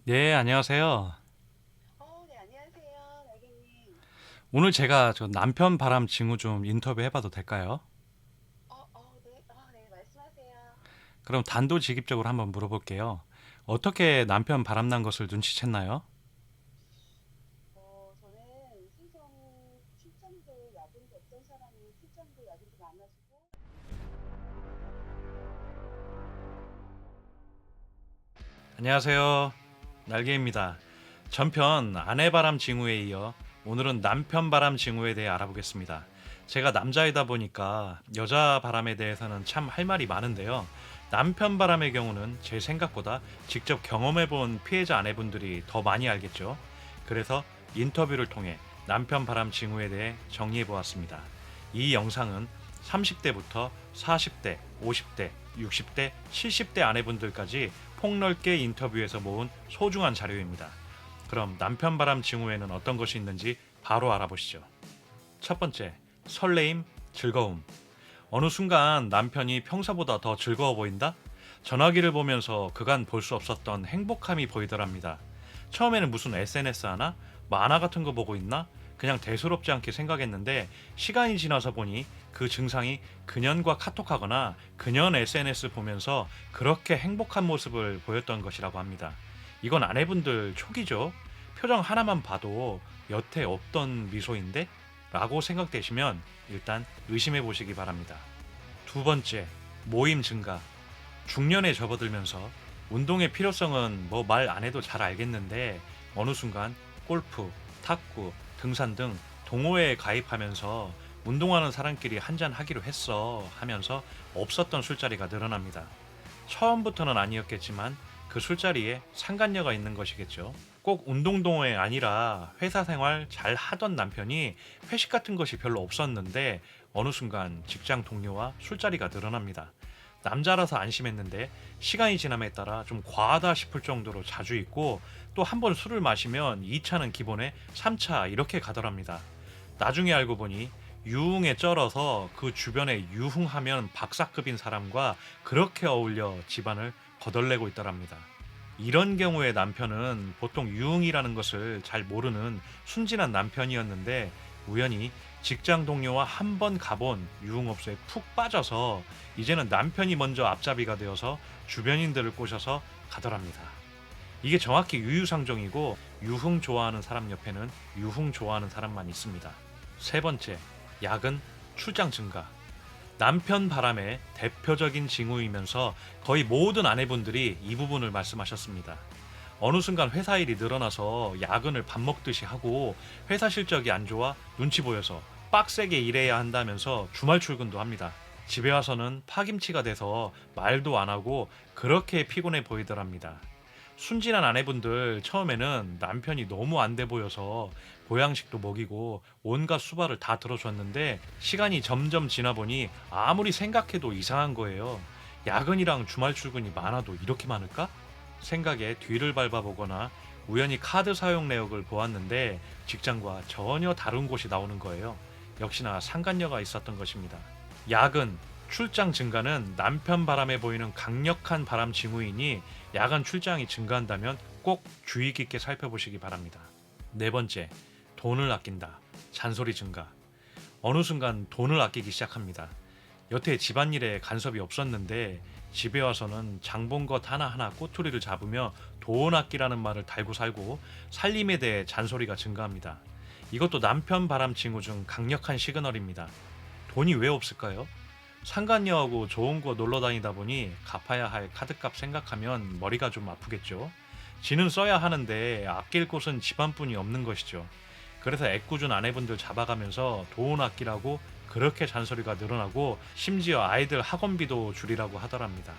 네, 안녕하세요. 네, 안녕하세요, 날개님. 오늘 제가 저 남편 바람 징후 좀 인터뷰 해봐도 될까요? 네, 네, 말씀하세요. 그럼 단도직입적으로 한번 물어볼게요. 어떻게 남편 바람난 것을 눈치챘나요? 저는 생전 출장도 야근도 어떤 사람이 출장도 야근도 많아지고, 안녕하세요. 날개입니다. 전편 아내 바람 징후에 이어 오늘은 남편 바람 징후에 대해 알아보겠습니다. 제가 남자이다 보니까 여자 바람에 대해서는 참 할 말이 많은데요. 남편 바람의 경우는 제 생각보다 직접 경험해 본 피해자 아내분들이 더 많이 알겠죠. 그래서 인터뷰를 통해 남편 바람 징후에 대해 정리해 보았습니다. 이 영상은 30대부터 40대, 50대, 60대, 70대 아내분들까지 폭넓게 인터뷰에서 모은 소중한 자료입니다. 그럼 남편 바람 징후에는 어떤 것이 있는지 바로 알아보시죠. 첫 번째, 설레임, 즐거움. 어느 순간 남편이 평소보다 더 즐거워 보인다? 전화기를 보면서 그간 볼 수 없었던 행복함이 보이더랍니다. 처음에는 무슨 SNS 하나? 만화 같은 거 보고 있나? 그냥 대수롭지 않게 생각했는데 시간이 지나서 보니 그 증상이 그년과 카톡하거나 그년 SNS 보면서 그렇게 행복한 모습을 보였던 것이라고 합니다. 이건 아내분들 촉이죠. 표정 하나만 봐도 여태 없던 미소인데? 라고 생각되시면 일단 의심해 보시기 바랍니다. 두 번째, 모임 증가. 중년에 접어들면서 운동의 필요성은 뭐 말 안 해도 잘 알겠는데 어느 순간 골프, 탁구, 등산 등 동호회에 가입하면서 운동하는 사람끼리 한잔 하기로 했어 하면서 없었던 술자리가 늘어납니다. 처음부터는 아니었겠지만 그 술자리에 상간녀가 있는 것이겠죠. 꼭 운동 동호회 아니라 회사 생활 잘 하던 남편이 회식 같은 것이 별로 없었는데 어느 순간 직장 동료와 술자리가 늘어납니다. 남자라서 안심했는데 시간이 지남에 따라 좀 과하다 싶을 정도로 자주 있고 또 한 번 술을 마시면 2차는 기본에 3차 이렇게 가더랍니다. 나중에 알고 보니 유흥에 쩔어서 그 주변에 유흥하면 박사급인 사람과 그렇게 어울려 집안을 거덜내고 있더랍니다. 이런 경우에 남편은 보통 유흥이라는 것을 잘 모르는 순진한 남편이었는데 우연히 직장 동료와 한 번 가본 유흥업소에 푹 빠져서 이제는 남편이 먼저 앞잡이가 되어서 주변인들을 꼬셔서 가더랍니다. 이게 정확히 유유상종이고 유흥 좋아하는 사람 옆에는 유흥 좋아하는 사람만 있습니다. 세 번째, 야근, 출장 증가. 남편 바람의 대표적인 징후이면서 거의 모든 아내분들이 이 부분을 말씀하셨습니다. 어느 순간 회사 일이 늘어나서 야근을 밥 먹듯이 하고 회사 실적이 안 좋아 눈치 보여서 빡세게 일해야 한다면서 주말 출근도 합니다. 집에 와서는 파김치가 돼서 말도 안 하고 그렇게 피곤해 보이더랍니다. 순진한 아내분들 처음에는 남편이 너무 안 돼 보여서 보양식도 먹이고 온갖 수발을 다 들어줬는데 시간이 점점 지나 보니 아무리 생각해도 이상한 거예요. 야근이랑 주말 출근이 많아도 이렇게 많을까? 생각에 뒤를 밟아보거나 우연히 카드 사용 내역을 보았는데 직장과 전혀 다른 곳이 나오는 거예요. 역시나 상간녀가 있었던 것입니다. 야근, 출장 증가는 남편 바람에 보이는 강력한 바람 징후이니 야간 출장이 증가한다면 꼭 주의 깊게 살펴보시기 바랍니다. 네 번째, 돈을 아낀다. 잔소리 증가. 어느 순간 돈을 아끼기 시작합니다. 여태 집안일에 간섭이 없었는데 집에 와서는 장본 것 하나하나 꼬투리를 잡으며 돈 아끼라는 말을 달고 살고 살림에 대해 잔소리가 증가합니다. 이것도 남편 바람 징후 중 강력한 시그널입니다. 돈이 왜 없을까요? 상간녀하고 좋은 거 놀러 다니다 보니 갚아야 할 카드값 생각하면 머리가 좀 아프겠죠. 지는 써야 하는데 아낄 곳은 집안뿐이 없는 것이죠. 그래서 애꿎은 아내분들 잡아가면서 돈 아끼라고 그렇게 잔소리가 늘어나고 심지어 아이들 학원비도 줄이라고 하더랍니다.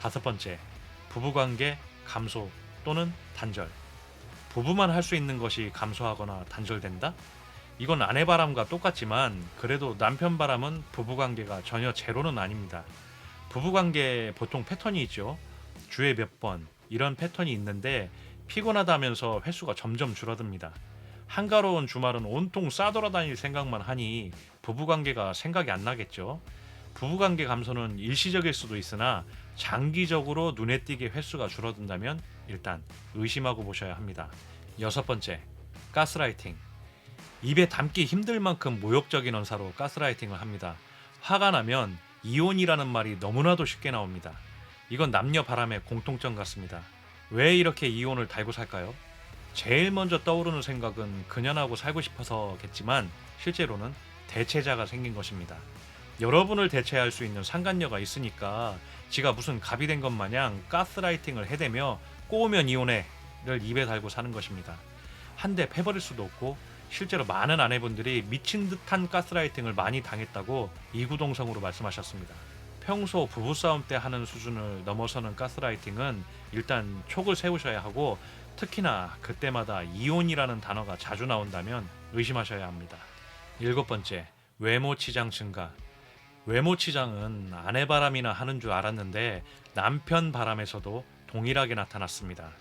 다섯 번째, 부부관계 감소 또는 단절. 부부만 할 수 있는 것이 감소하거나 단절된다? 이건 아내 바람과 똑같지만 그래도 남편 바람은 부부관계가 전혀 제로는 아닙니다. 부부관계 보통 패턴이 있죠. 주에 몇 번 이런 패턴이 있는데 피곤하다면서 횟수가 점점 줄어듭니다. 한가로운 주말은 온통 싸돌아다닐 생각만 하니 부부관계가 생각이 안 나겠죠. 부부관계 감소는 일시적일 수도 있으나 장기적으로 눈에 띄게 횟수가 줄어든다면 일단 의심하고 보셔야 합니다. 여섯 번째, 가스라이팅. 입에 담기 힘들 만큼 모욕적인 언사로 가스라이팅을 합니다. 화가 나면 이혼이라는 말이 너무나도 쉽게 나옵니다. 이건 남녀 바람의 공통점 같습니다. 왜 이렇게 이혼을 달고 살까요? 제일 먼저 떠오르는 생각은 그년하고 살고 싶어서겠지만 실제로는 대체자가 생긴 것입니다. 여러분을 대체할 수 있는 상간녀가 있으니까 지가 무슨 갑이 된 것 마냥 가스라이팅을 해대며 꼬우면 이혼해를 입에 달고 사는 것입니다. 한 대 패버릴 수도 없고 실제로 많은 아내분들이 미친 듯한 가스라이팅을 많이 당했다고 이구동성으로 말씀하셨습니다. 평소 부부싸움 때 하는 수준을 넘어서는 가스라이팅은 일단 촉을 세우셔야 하고 특히나 그때마다 이혼이라는 단어가 자주 나온다면 의심하셔야 합니다. 일곱 번째, 외모 치장 증가. 외모 치장은 아내 바람이나 하는 줄 알았는데 남편 바람에서도 동일하게 나타났습니다.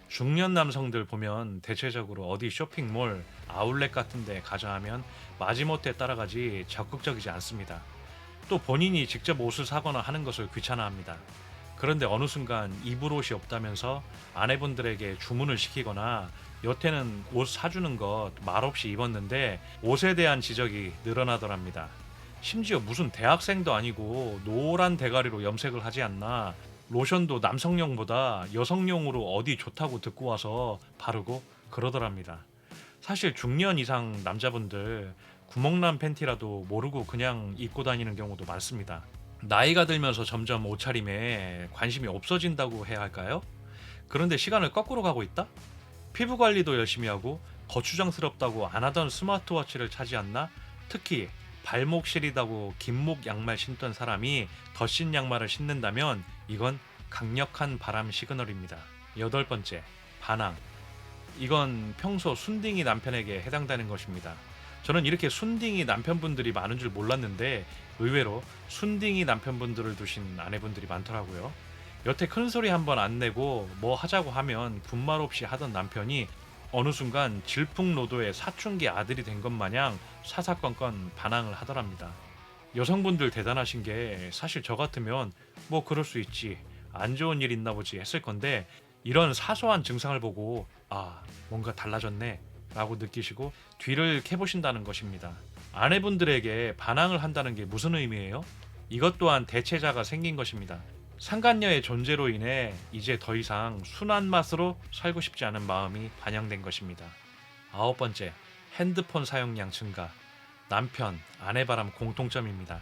중년 남성들 보면 대체적으로 어디 쇼핑몰, 아울렛 같은 데 가자 하면 마지못해 따라가지 적극적이지 않습니다. 또 본인이 직접 옷을 사거나 하는 것을 귀찮아합니다. 그런데 어느 순간 입을 옷이 없다면서 아내분들에게 주문을 시키거나 여태는 옷 사주는 것 말없이 입었는데 옷에 대한 지적이 늘어나더랍니다. 심지어 무슨 대학생도 아니고 노란 대가리로 염색을 하지 않나, 로션도 남성용보다 여성용으로 어디 좋다고 듣고 와서 바르고 그러더랍니다. 사실 중년 이상 남자분들 구멍난 팬티라도 모르고 그냥 입고 다니는 경우도 많습니다. 나이가 들면서 점점 옷차림에 관심이 없어진다고 해야 할까요? 그런데 시간을 거꾸로 가고 있다? 피부 관리도 열심히 하고 거추장스럽다고 안 하던 스마트워치를 차지 않나? 특히 발목 시리다고 긴목 양말 신던 사람이 덧신 양말을 신는다면 이건 강력한 바람 시그널입니다. 여덟 번째, 반항. 이건 평소 순딩이 남편에게 해당되는 것입니다. 저는 이렇게 순딩이 남편분들이 많은 줄 몰랐는데 의외로 순딩이 남편분들을 두신 아내분들이 많더라고요. 여태 큰 소리 한번 안 내고 뭐 하자고 하면 분말 없이 하던 남편이 어느 순간 질풍노도의 사춘기 아들이 된 것 마냥 사사건건 반항을 하더랍니다. 여성분들 대단하신 게 사실 저 같으면 뭐 그럴 수 있지, 안 좋은 일 있나 보지 했을 건데 이런 사소한 증상을 보고 아, 뭔가 달라졌네 라고 느끼시고 뒤를 캐보신다는 것입니다. 아내분들에게 반항을 한다는 게 무슨 의미예요? 이것 또한 대체자가 생긴 것입니다. 상간녀의 존재로 인해 이제 더 이상 순한 맛으로 살고 싶지 않은 마음이 반영된 것입니다. 아홉 번째, 핸드폰 사용량 증가. 남편, 아내 바람 공통점입니다.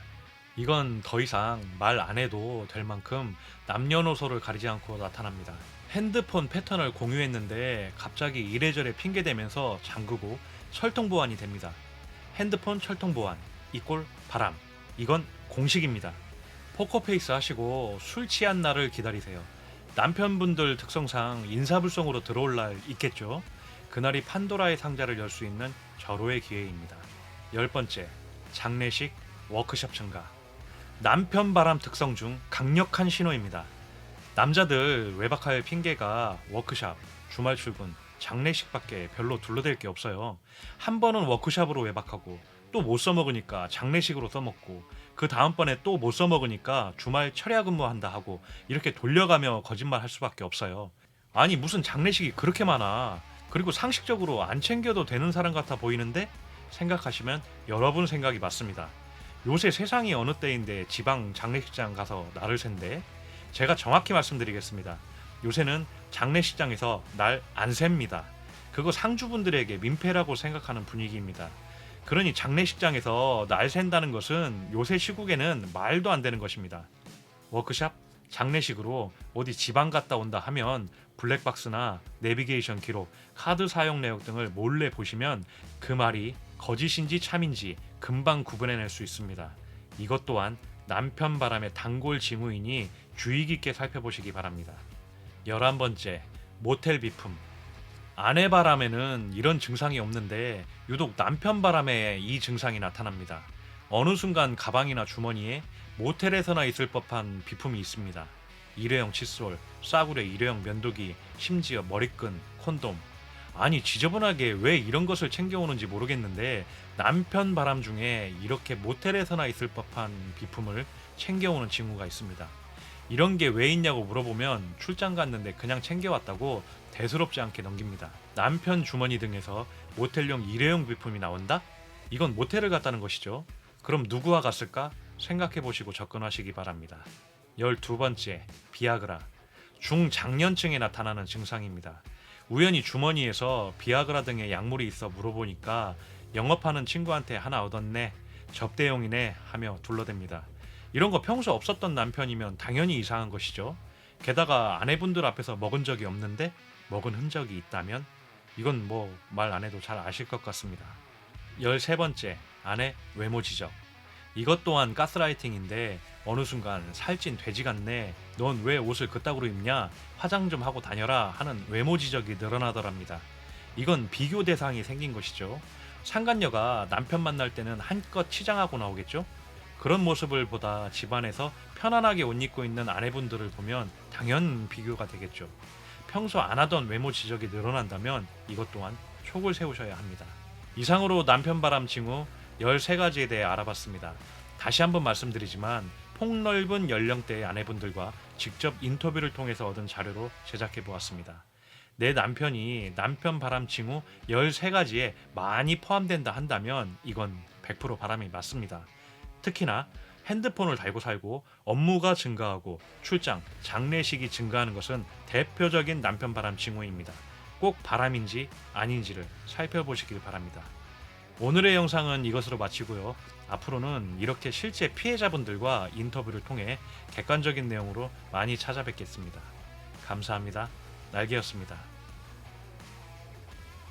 이건 더 이상 말 안 해도 될 만큼 남녀노소를 가리지 않고 나타납니다. 핸드폰 패턴을 공유했는데 갑자기 이래저래 핑계대면서 잠그고 철통 보안이 됩니다. 핸드폰 철통 보안 이꼴 바람. 이건 공식입니다. 포커페이스 하시고 술 취한 날을 기다리세요. 남편분들 특성상 인사불성으로 들어올 날 있겠죠. 그날이 판도라의 상자를 열 수 있는 절호의 기회입니다. 열 번째, 장례식, 워크숍 증가. 남편 바람 특성 중 강력한 신호입니다. 남자들 외박할 핑계가 워크숍, 주말 출근, 장례식밖에 별로 둘러댈 게 없어요. 한 번은 워크숍으로 외박하고 또 못 써먹으니까 장례식으로 써먹고 그 다음번에 또 못 써먹으니까 주말 철야 근무한다 하고 이렇게 돌려가며 거짓말 할 수밖에 없어요. 아니 무슨 장례식이 그렇게 많아. 그리고 상식적으로 안 챙겨도 되는 사람 같아 보이는데 생각하시면 여러분 생각이 맞습니다. 요새 세상이 어느 때인데 지방 장례식장 가서 날을 샌데 제가 정확히 말씀드리겠습니다. 요새는 장례식장에서 날 안 셉니다. 그거 상주분들에게 민폐라고 생각하는 분위기입니다. 그러니 장례식장에서 날 샌다는 것은 요새 시국에는 말도 안 되는 것입니다. 워크숍, 장례식으로 어디 지방 갔다 온다 하면 블랙박스나 내비게이션 기록, 카드 사용 내역 등을 몰래 보시면 그 말이 거짓인지 참인지 금방 구분해낼 수 있습니다. 이것 또한 남편 바람의 단골 징후이니 주의 깊게 살펴보시기 바랍니다. 11번째, 모텔 비품. 아내 바람에는 이런 증상이 없는데 유독 남편 바람에 이 증상이 나타납니다. 어느 순간 가방이나 주머니에 모텔에서나 있을 법한 비품이 있습니다. 일회용 칫솔, 싸구려 일회용 면도기, 심지어 머리끈, 콘돔. 아니 지저분하게 왜 이런 것을 챙겨오는지 모르겠는데 남편 바람 중에 이렇게 모텔에서나 있을 법한 비품을 챙겨오는 친구가 있습니다. 이런 게 왜 있냐고 물어보면 출장 갔는데 그냥 챙겨왔다고 대수롭지 않게 넘깁니다. 남편 주머니 등에서 모텔용 일회용 비품이 나온다? 이건 모텔을 갔다는 것이죠. 그럼 누구와 갔을까? 생각해 보시고 접근하시기 바랍니다. 12번째, 비아그라. 중장년층에 나타나는 증상입니다. 우연히 주머니에서 비아그라 등의 약물이 있어 물어보니까 영업하는 친구한테 하나 얻었네, 접대용이네 하며 둘러댑니다. 이런 거 평소 없었던 남편이면 당연히 이상한 것이죠. 게다가 아내분들 앞에서 먹은 적이 없는데 먹은 흔적이 있다면 이건 뭐 말 안 해도 잘 아실 것 같습니다. 13번째, 아내 외모 지적. 이것 또한 가스라이팅인데 어느 순간 살찐 돼지 같네, 넌 왜 옷을 그따구로 입냐, 화장 좀 하고 다녀라 하는 외모 지적이 늘어나더랍니다. 이건 비교 대상이 생긴 것이죠. 상간녀가 남편 만날 때는 한껏 치장하고 나오겠죠. 그런 모습을 보다 집안에서 편안하게 옷 입고 있는 아내분들을 보면 당연 비교가 되겠죠. 평소 안 하던 외모 지적이 늘어난다면 이것 또한 촉을 세우셔야 합니다. 이상으로 남편 바람 징후 13가지에 대해 알아봤습니다. 다시 한번 말씀드리지만 폭넓은 연령대의 아내분들과 직접 인터뷰를 통해서 얻은 자료로 제작해 보았습니다. 내 남편이 남편 바람 징후 13가지에 많이 포함된다 한다면 이건 100% 바람이 맞습니다. 특히나 핸드폰을 달고 살고 업무가 증가하고 출장, 장례식이 증가하는 것은 대표적인 남편 바람 징후입니다. 꼭 바람인지 아닌지를 살펴보시길 바랍니다. 오늘의 영상은 이것으로 마치고요. 앞으로는 이렇게 실제 피해자분들과 인터뷰를 통해 객관적인 내용으로 많이 찾아뵙겠습니다. 감사합니다. 날개였습니다.